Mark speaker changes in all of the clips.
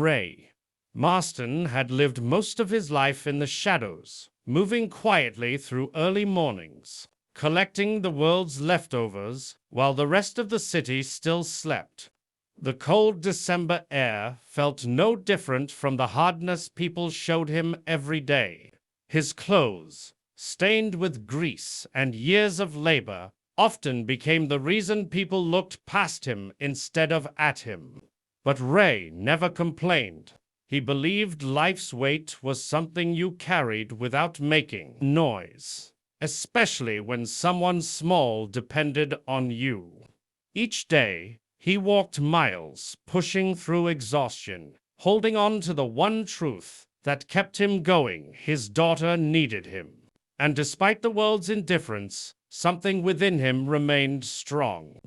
Speaker 1: Ray. Marston had lived most of his life in the shadows, moving quietly through early mornings, collecting the world's leftovers while the rest of the city still slept. The cold December air felt no different from the hardness people showed him every day. His clothes, stained with grease and years of labor, often became the reason people looked past him instead of at him. But Ray never complained. He believed life's weight was something you carried without making noise, especially when someone small depended on you. Each day, he walked miles, pushing through exhaustion, holding on to the one truth that kept him going: his daughter needed him. And despite the world's indifference, something within him remained strong.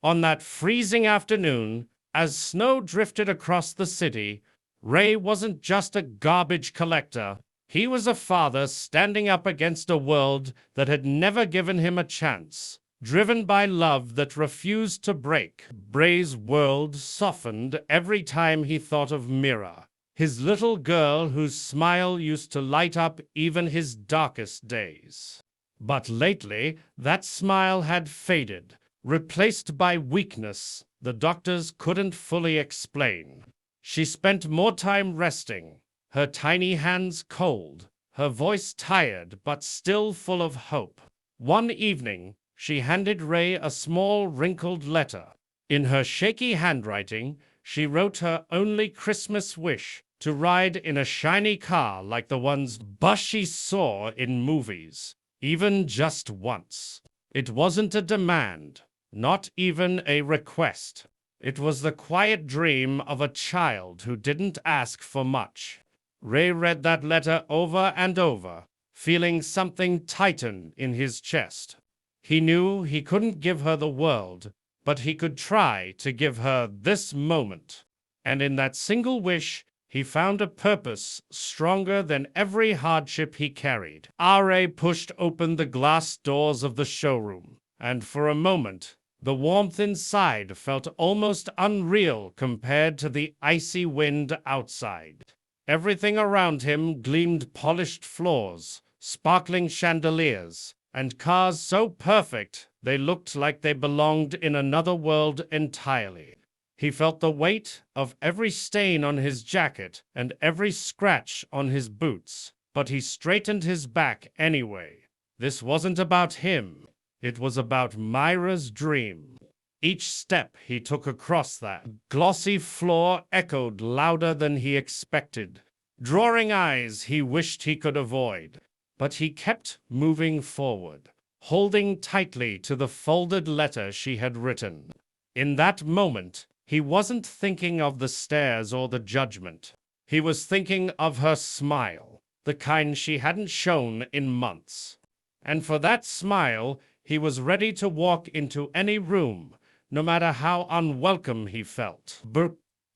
Speaker 1: On that freezing afternoon, as snow drifted across the city, Ray wasn't just a garbage collector. He was a father standing up against a world that had never given him a chance. Driven by love that refused to break, Ray's world softened every time he thought of Mira, his little girl whose smile used to light up even his darkest days. But lately, that smile had faded, replaced by weakness the doctors couldn't fully explain. She spent more time resting, her tiny hands cold, her voice tired but still full of hope. One evening, she handed Ray a small, wrinkled letter. In her shaky handwriting, she wrote her only Christmas wish: to ride in a shiny car like the ones she saw in movies, even just once. It wasn't a demand, not even a request. It was the quiet dream of a child who didn't ask for much. Ray read that letter over and over, feeling something tighten in his chest. He knew he couldn't give her the world, but he could try to give her this moment. And in that single wish, he found a purpose stronger than every hardship he carried. R.A. pushed open the glass doors of the showroom, and for a moment, the warmth inside felt almost unreal compared to the icy wind outside. Everything around him gleamed: polished floors, sparkling chandeliers, and cars so perfect they looked like they belonged in another world entirely. He felt the weight of every stain on his jacket and every scratch on his boots, but he straightened his back anyway. This wasn't about him. It was about Myra's dream. Each step he took across that glossy floor echoed louder than he expected, drawing eyes he wished he could avoid. But he kept moving forward, holding tightly to the folded letter she had written. In that moment, he wasn't thinking of the stairs or the judgment. He was thinking of her smile, the kind she hadn't shown in months. And for that smile, he was ready to walk into any room, no matter how unwelcome he felt.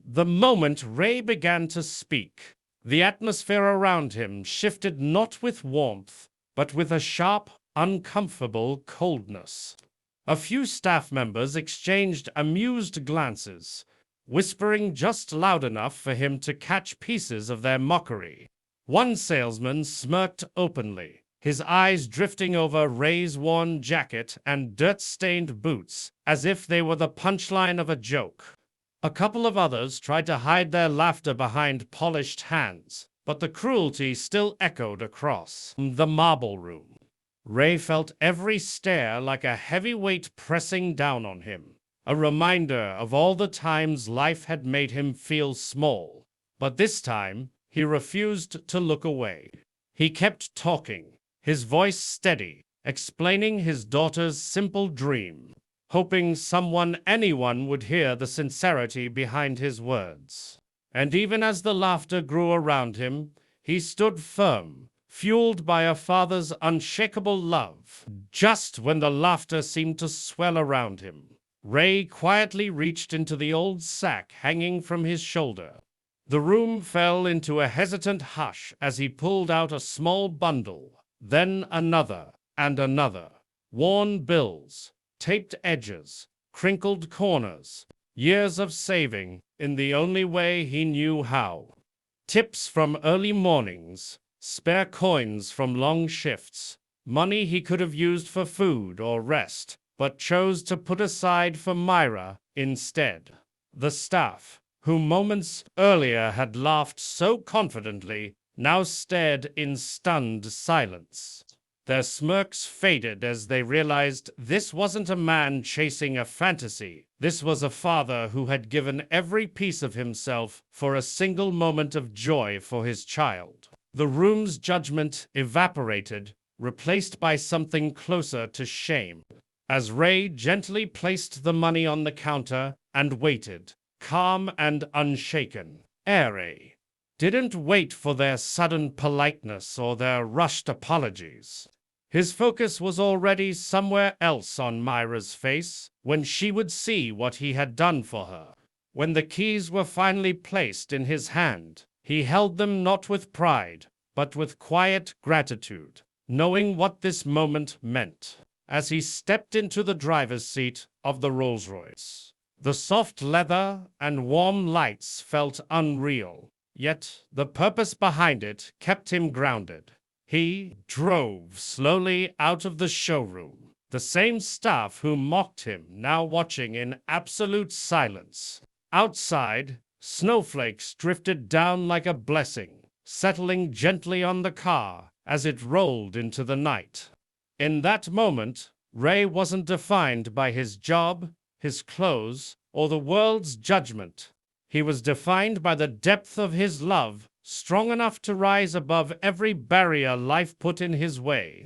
Speaker 1: The moment Ray began to speak, the atmosphere around him shifted not with warmth, but with a sharp, uncomfortable coldness. A few staff members exchanged amused glances, whispering just loud enough for him to catch pieces of their mockery. One salesman smirked openly, his eyes drifting over Ray's worn jacket and dirt-stained boots, as if they were the punchline of a joke. A couple of others tried to hide their laughter behind polished hands, but the cruelty still echoed across the marble room. Ray felt every stare like a heavy weight pressing down on him, a reminder of all the times life had made him feel small. But this time, he refused to look away. He kept talking, his voice steady, explaining his daughter's simple dream, hoping anyone would hear the sincerity behind his words. And even as the laughter grew around him, he stood firm, fueled by a father's unshakable love. Just when the laughter seemed to swell around him, Ray quietly reached into the old sack hanging from his shoulder. The room fell into a hesitant hush as he pulled out a small bundle, then another and another. Worn bills, taped edges, crinkled corners, years of saving in the only way he knew how. Tips from early mornings, spare coins from long shifts, money he could have used for food or rest, but chose to put aside for Myra instead. The staff, who moments earlier had laughed so confidently, now stared in stunned silence. Their smirks faded as they realized this wasn't a man chasing a fantasy. This was a father who had given every piece of himself for a single moment of joy for his child. The room's judgment evaporated, replaced by something closer to shame. As Ray gently placed the money on the counter and waited, calm and unshaken, Ray didn't wait for their sudden politeness or their rushed apologies. His focus was already somewhere else on Myra's face, when she would see what he had done for her. When the keys were finally placed in his hand, he held them not with pride, but with quiet gratitude, knowing what this moment meant. As he stepped into the driver's seat of the Rolls-Royce, the soft leather and warm lights felt unreal, yet the purpose behind it kept him grounded. He drove slowly out of the showroom, the same staff who mocked him now watching in absolute silence. Outside, snowflakes drifted down like a blessing, settling gently on the car as it rolled into the night. In that moment, Ray wasn't defined by his job, his clothes, or the world's judgment. He was defined by the depth of his love, strong enough to rise above every barrier life put in his way.